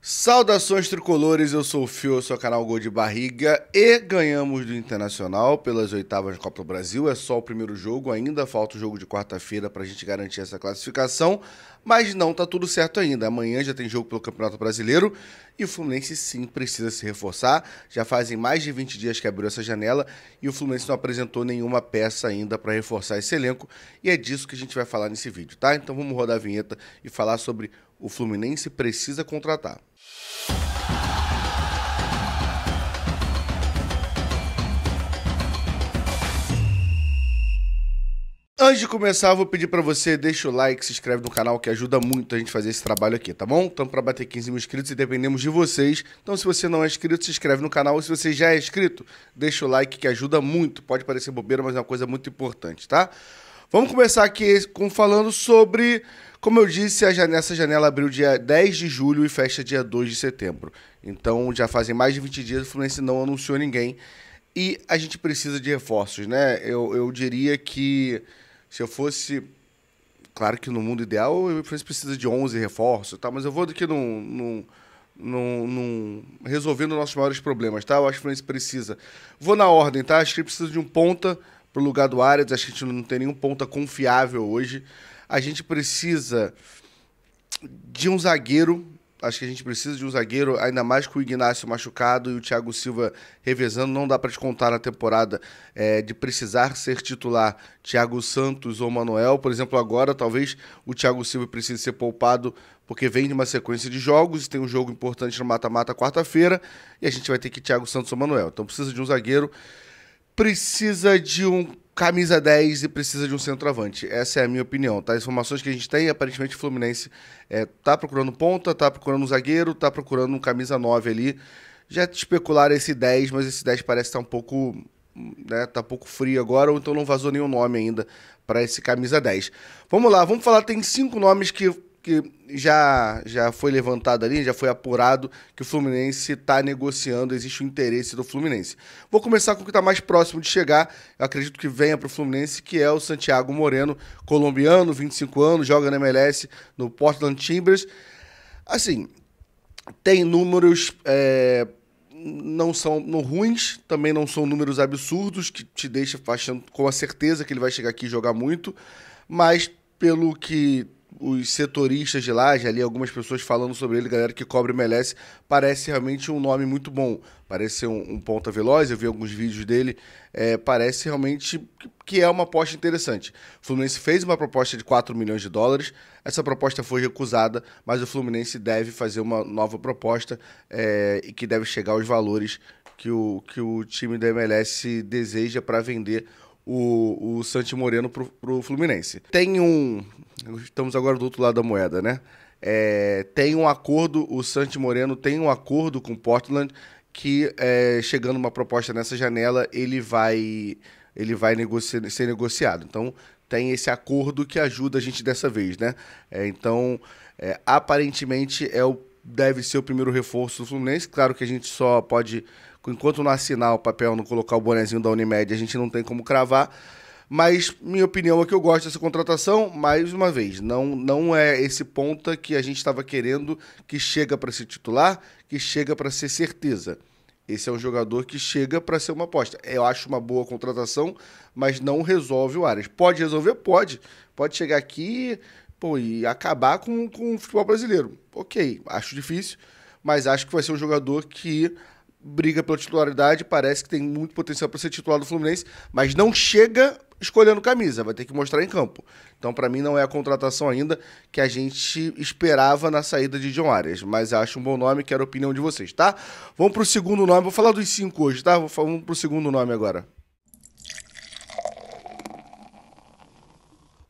Saudações tricolores, eu sou o Fio, eu sou o canal Gol de Barriga e ganhamos do Internacional pelas oitavas da Copa do Brasil. É só o primeiro jogo, ainda falta o jogo de quarta-feira pra gente garantir essa classificação, mas não tá tudo certo ainda. Amanhã já tem jogo pelo Campeonato Brasileiro e o Fluminense sim precisa se reforçar. Já fazem mais de 20 dias que abriu essa janela e o Fluminense não apresentou nenhuma peça ainda para reforçar esse elenco e é disso que a gente vai falar nesse vídeo, tá? Então vamos rodar a vinheta e falar sobre o Fluminense precisa contratar. Antes de começar, vou pedir pra você, deixa o like, se inscreve no canal, que ajuda muito a gente a fazer esse trabalho aqui, tá bom? Estamos pra bater 15 mil inscritos e dependemos de vocês. Então, se você não é inscrito, se inscreve no canal. E se você já é inscrito, deixa o like, que ajuda muito. Pode parecer bobeira, mas é uma coisa muito importante, tá? Vamos começar aqui falando sobre, como eu disse, essa janela abriu dia 10 de julho e fecha dia 2 de setembro. Então, já fazem mais de 20 dias, o Fluminense não anunciou ninguém. E a gente precisa de reforços, né? Eu diria que se eu fosse... Claro que no mundo ideal, o Fluminense precisa de 11 reforços, tá? Mas eu vou aqui resolvendo nossos maiores problemas, tá? Eu acho que o Fluminense precisa... Vou na ordem, tá? Acho que ele precisa de um ponta pro lugar do Arias. Acho que a gente não tem nenhum ponta confiável hoje. A gente precisa de um zagueiro. Acho que a gente precisa de um zagueiro, ainda mais com o Ignacio machucado e o Thiago Silva revezando. Não dá para descontar na temporada de precisar ser titular Thiago Santos ou Manuel. Por exemplo, agora talvez o Thiago Silva precise ser poupado porque vem de uma sequência de jogos. Tem um jogo importante no mata-mata quarta-feira e a gente vai ter que Thiago Santos ou Manuel. Então precisa de um zagueiro, precisa de um camisa 10 e precisa de um centroavante. Essa é a minha opinião, tá? As informações que a gente tem, aparentemente o Fluminense tá procurando ponta, tá procurando um zagueiro, tá procurando um camisa 9 ali. Já especularam esse 10, mas esse 10 parece estar um pouco, né, tá um pouco frio agora, ou então não vazou nenhum nome ainda para esse camisa 10. Vamos lá, vamos falar, tem 5 nomes que já foi levantado ali, já foi apurado que o Fluminense está negociando, existe o interesse do Fluminense. Vou começar com o que está mais próximo de chegar, eu acredito que venha para o Fluminense, que é o Santiago Moreno, colombiano, 25 anos, joga na MLS, no Portland Timbers. Assim, tem números... não são ruins, também não são números absurdos, que te deixa achando com a certeza que ele vai chegar aqui e jogar muito, mas pelo que os setoristas de lá, já li algumas pessoas falando sobre ele, galera que cobre MLS, parece realmente um nome muito bom, parece ser um ponta veloz, eu vi alguns vídeos dele, parece realmente que é uma aposta interessante. O Fluminense fez uma proposta de 4 milhões de dólares, essa proposta foi recusada, mas o Fluminense deve fazer uma nova proposta e que deve chegar aos valores que o time da MLS deseja para vender o Santi Moreno pro Fluminense. Estamos agora do outro lado da moeda, né? Tem um acordo, o Santi Moreno tem um acordo com o Portland que, chegando uma proposta nessa janela, ele vai ser negociado. Então, tem esse acordo que ajuda a gente dessa vez, né? Aparentemente, deve ser o primeiro reforço do Fluminense. Claro que a gente só pode... Enquanto não assinar o papel, não colocar o bonezinho da Unimed, a gente não tem como cravar. Mas minha opinião é que eu gosto dessa contratação. Mais uma vez, não é esse ponta que a gente estava querendo, que chega para ser titular, que chega para ser certeza. Esse é um jogador que chega para ser uma aposta. Eu acho uma boa contratação, mas não resolve o Arias. Pode resolver? Pode. Pode chegar aqui e acabar com o futebol brasileiro. Ok, acho difícil, mas acho que vai ser um jogador que briga pela titularidade, parece que tem muito potencial para ser titular do Fluminense, mas não chega escolhendo camisa, vai ter que mostrar em campo. Então, para mim, não é a contratação ainda que a gente esperava na saída de John Arias, mas acho um bom nome, quero a opinião de vocês, tá? Vamos para o segundo nome, vou falar dos 5 hoje, tá? Vamos para o segundo nome agora.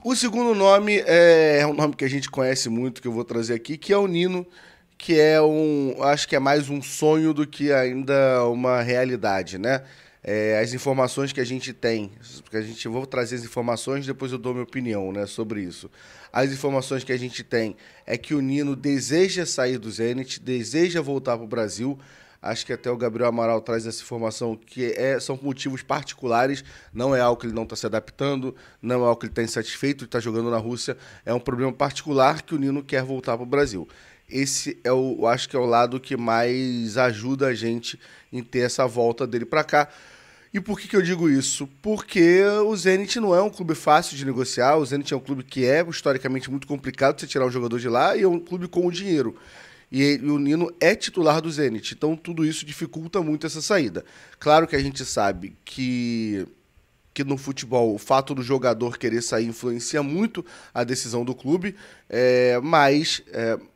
O segundo nome é um nome que a gente conhece muito, que eu vou trazer aqui, que é o Nino, que acho que é mais um sonho do que ainda uma realidade, né? As informações que a gente tem, vou trazer as informações, depois eu dou minha opinião, né, sobre isso. As informações que a gente tem é que o Nino deseja sair do Zenit, deseja voltar para o Brasil. Acho que até o Gabriel Amaral traz essa informação que são motivos particulares, não é algo que ele não está se adaptando, não é algo que ele está insatisfeito de estar jogando na Rússia, é um problema particular que o Nino quer voltar para o Brasil. esse é eu acho que é o lado que mais ajuda a gente em ter essa volta dele para cá. E por que eu digo isso? Porque o Zenit não é um clube fácil de negociar, o Zenit é um clube que é historicamente muito complicado de você tirar um jogador de lá e é um clube com o dinheiro. E o Nino é titular do Zenit, então tudo isso dificulta muito essa saída. Claro que a gente sabe que no futebol o fato do jogador querer sair influencia muito a decisão do clube, mas,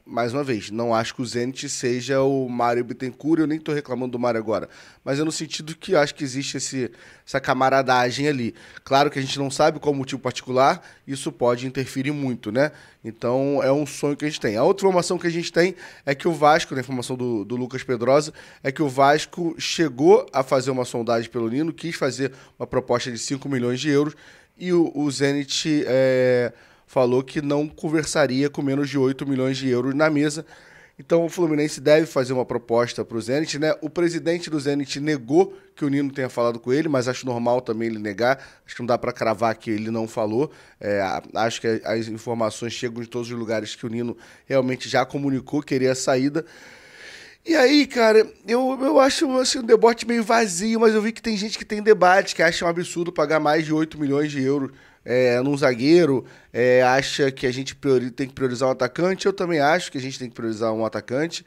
mais uma vez, não acho que o Zenit seja o Mário Bittencourt, eu nem estou reclamando do Mário agora, mas é no sentido que acho que existe essa camaradagem ali. Claro que a gente não sabe qual o motivo particular, isso pode interferir muito, né? Então é um sonho que a gente tem. A outra informação que a gente tem é que o Vasco, na informação do Lucas Pedrosa, é que o Vasco chegou a fazer uma sondagem pelo Nino, quis fazer uma proposta de 5 milhões de euros e o Zenit falou que não conversaria com menos de 8 milhões de euros na mesa. Então o Fluminense deve fazer uma proposta para o Zenit, né? O presidente do Zenit negou que o Nino tenha falado com ele, mas acho normal também ele negar. Acho que não dá para cravar que ele não falou. Acho que as informações chegam de todos os lugares que o Nino realmente já comunicou que queria a saída. E aí, cara, eu acho assim, um debate meio vazio, mas eu vi que tem gente que tem debate, que acha um absurdo pagar mais de 8 milhões de euros num zagueiro, acha que a gente tem que priorizar um atacante. Eu também acho que a gente tem que priorizar um atacante.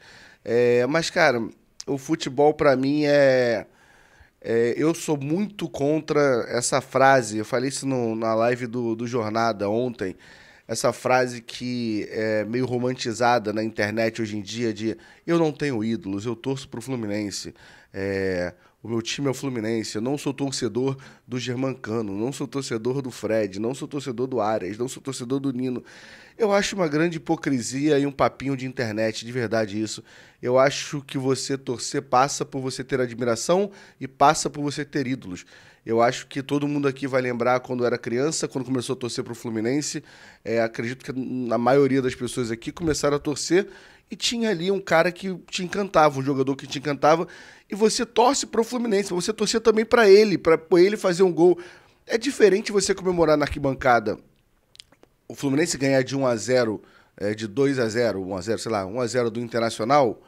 Mas, cara, o futebol pra mim eu sou muito contra essa frase. Eu falei isso na live do Jornada ontem. Essa frase que é meio romantizada na internet hoje em dia de eu não tenho ídolos, eu torço pro Fluminense. O meu time é o Fluminense, eu não sou torcedor do Germancano, não sou torcedor do Fred, não sou torcedor do Arias, não sou torcedor do Nino. Eu acho uma grande hipocrisia e um papinho de internet, de verdade isso. Eu acho que você torcer passa por você ter admiração e passa por você ter ídolos. Eu acho que todo mundo aqui vai lembrar quando era criança, quando começou a torcer para o Fluminense. Acredito que a maioria das pessoas aqui começaram a torcer e tinha ali um cara que te encantava, um jogador que te encantava, e você torce para o Fluminense, você torcer também para ele fazer um gol. É diferente você comemorar na arquibancada o Fluminense ganhar de 1-0, de 2-0, 1-0, sei lá, 1-0 do Internacional.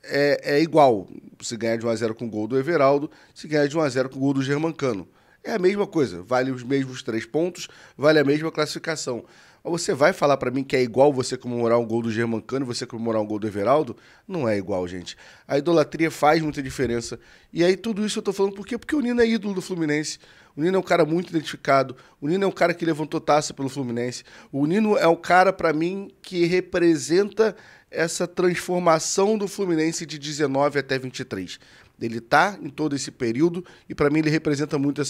É igual se ganhar de 1-0 com o gol do Everaldo, se ganhar de 1-0 com o gol do Germancano. É a mesma coisa, vale os mesmos 3 pontos, vale a mesma classificação. Mas você vai falar pra mim que é igual você comemorar um gol do Germancano e você comemorar um gol do Everaldo? Não é igual, gente. A idolatria faz muita diferença. E aí tudo isso eu tô falando por quê? Porque o Nino é ídolo do Fluminense. O Nino é um cara muito identificado. O Nino é um cara que levantou taça pelo Fluminense. O Nino é um cara, pra mim, que representa essa transformação do Fluminense de 19 até 23. Ele tá em todo esse período e para mim ele representa muito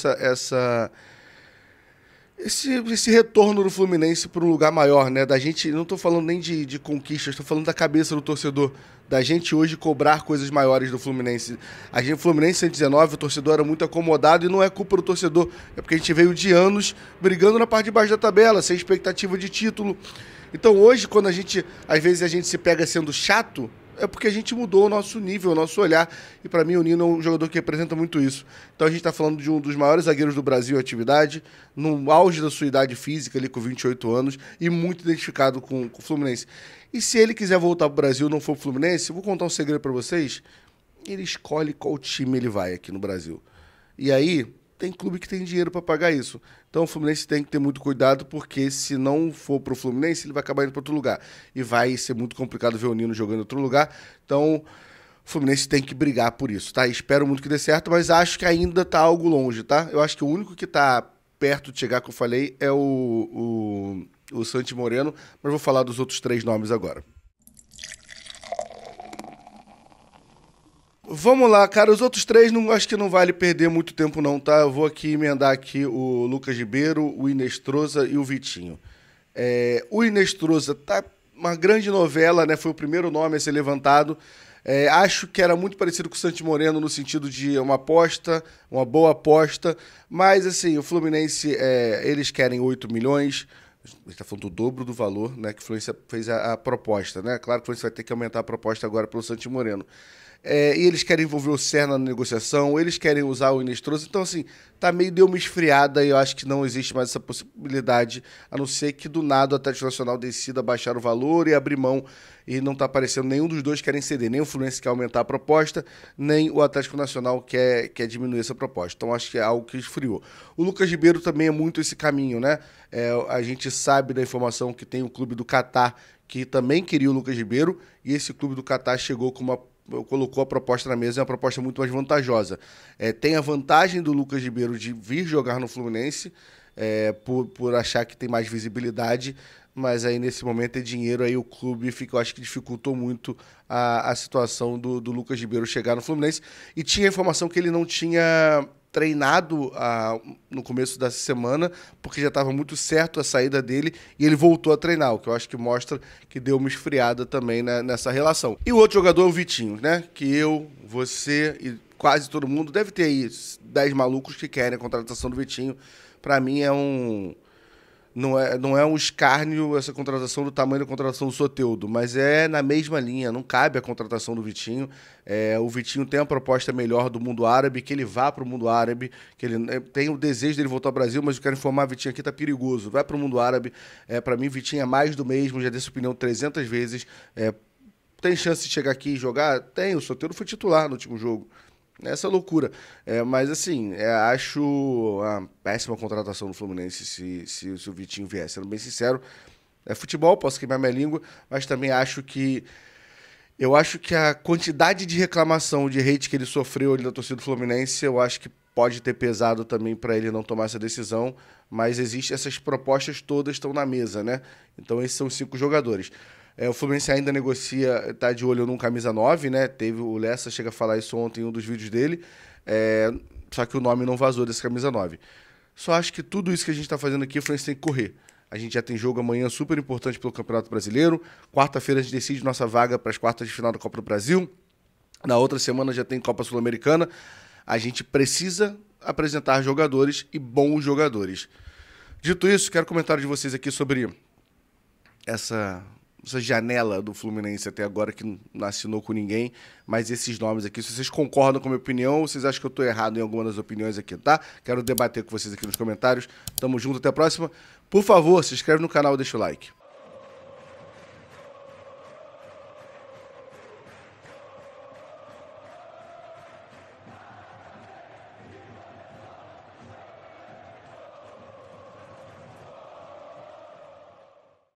esse retorno do Fluminense para um lugar maior, né? Da gente, não tô falando nem de conquistas, tô falando da cabeça do torcedor, da gente hoje cobrar coisas maiores do Fluminense. O Fluminense em 19, o torcedor era muito acomodado e não é culpa do torcedor, é porque a gente veio de anos brigando na parte de baixo da tabela, sem expectativa de título. Então hoje, quando às vezes a gente se pega sendo chato, é porque a gente mudou o nosso nível, o nosso olhar. E para mim o Nino é um jogador que representa muito isso. Então a gente está falando de um dos maiores zagueiros do Brasil em atividade, no auge da sua idade física, ali com 28 anos, e muito identificado com o Fluminense. E se ele quiser voltar para o Brasil e não for pro Fluminense, eu vou contar um segredo para vocês, ele escolhe qual time ele vai aqui no Brasil. E aí tem clube que tem dinheiro para pagar isso. Então o Fluminense tem que ter muito cuidado, porque se não for pro Fluminense, ele vai acabar indo para outro lugar. E vai ser muito complicado ver o Nino jogando em outro lugar. Então o Fluminense tem que brigar por isso, tá? Espero muito que dê certo, mas acho que ainda tá algo longe, tá? Eu acho que o único que tá perto de chegar, que eu falei, é o Santi Moreno, mas vou falar dos outros 3 nomes agora. Vamos lá, cara. Os outros 3 acho que não vale perder muito tempo não, tá? Eu vou aqui emendar aqui o Lucas Ribeiro, o Inestrosa e o Vitinho. O Inestrosa tá uma grande novela, né? Foi o primeiro nome a ser levantado. Acho que era muito parecido com o Santi Moreno no sentido de uma aposta, uma boa aposta. Mas, assim, o Fluminense, eles querem 8 milhões. A gente está falando do dobro do valor, né? Que o Fluminense fez a proposta, né? Claro que o Fluminense vai ter que aumentar a proposta agora pelo Santi Moreno. e eles querem envolver o Serna na negociação, eles querem usar o Inestroso. Então, assim, deu uma esfriada e eu acho que não existe mais essa possibilidade, a não ser que do nada o Atlético Nacional decida baixar o valor e abrir mão. E não está aparecendo, nenhum dos dois querem ceder. Nem o Fluminense quer aumentar a proposta, nem o Atlético Nacional quer diminuir essa proposta. Então, acho que é algo que esfriou. O Lucas Ribeiro também é muito esse caminho, né? A gente sabe da informação que tem o clube do Catar, que também queria o Lucas Ribeiro, e esse clube do Catar colocou a proposta na mesa, é uma proposta muito mais vantajosa. Tem a vantagem do Lucas Ribeiro de vir jogar no Fluminense, por achar que tem mais visibilidade, mas aí nesse momento é dinheiro, aí o clube eu acho que dificultou muito a situação do Lucas Ribeiro chegar no Fluminense, e tinha a informação que ele não tinha treinado no começo dessa semana, porque já estava muito certo a saída dele, e ele voltou a treinar, o que eu acho que mostra que deu uma esfriada também, né, nessa relação. E o outro jogador é o Vitinho, né, que você e quase todo mundo deve ter aí 10 malucos que querem a contratação do Vitinho. Para mim não é um escárnio essa contratação do tamanho da contratação do Soteldo, mas é na mesma linha, não cabe a contratação do Vitinho. O Vitinho tem uma proposta melhor do mundo árabe, que ele vá para o mundo árabe, que ele tem o desejo dele voltar ao Brasil, mas eu quero informar, Vitinho aqui tá perigoso, vai para o mundo árabe. Para mim, Vitinho é mais do mesmo, já dei essa opinião 300 vezes. Tem chance de chegar aqui e jogar? Tem, o Soteldo foi titular no último jogo. Essa loucura. Mas, assim, acho uma péssima contratação do Fluminense se o Vitinho vier. Sendo bem sincero, é futebol, posso queimar minha língua, mas também acho que a quantidade de reclamação, de hate que ele sofreu ali da torcida do Fluminense, eu acho que pode ter pesado também para ele não tomar essa decisão, mas essas propostas todas estão na mesa, né? Então, esses são os 5 jogadores. O Fluminense ainda negocia, tá de olho num camisa 9, né? O Lessa chega a falar isso ontem em um dos vídeos dele, só que o nome não vazou desse camisa 9. Só acho que tudo isso que a gente tá fazendo aqui, o Fluminense tem que correr. A gente já tem jogo amanhã super importante pelo Campeonato Brasileiro. Quarta-feira a gente decide nossa vaga para as quartas de final da Copa do Brasil. Na outra semana já tem Copa Sul-Americana. A gente precisa apresentar jogadores e bons jogadores. Dito isso, quero comentário de vocês aqui sobre essa janela do Fluminense até agora, que não assinou com ninguém, mas esses nomes aqui, se vocês concordam com a minha opinião ou vocês acham que eu estou errado em alguma das opiniões aqui, tá? Quero debater com vocês aqui nos comentários. Tamo junto, até a próxima. Por favor, se inscreve no canal e deixa o like.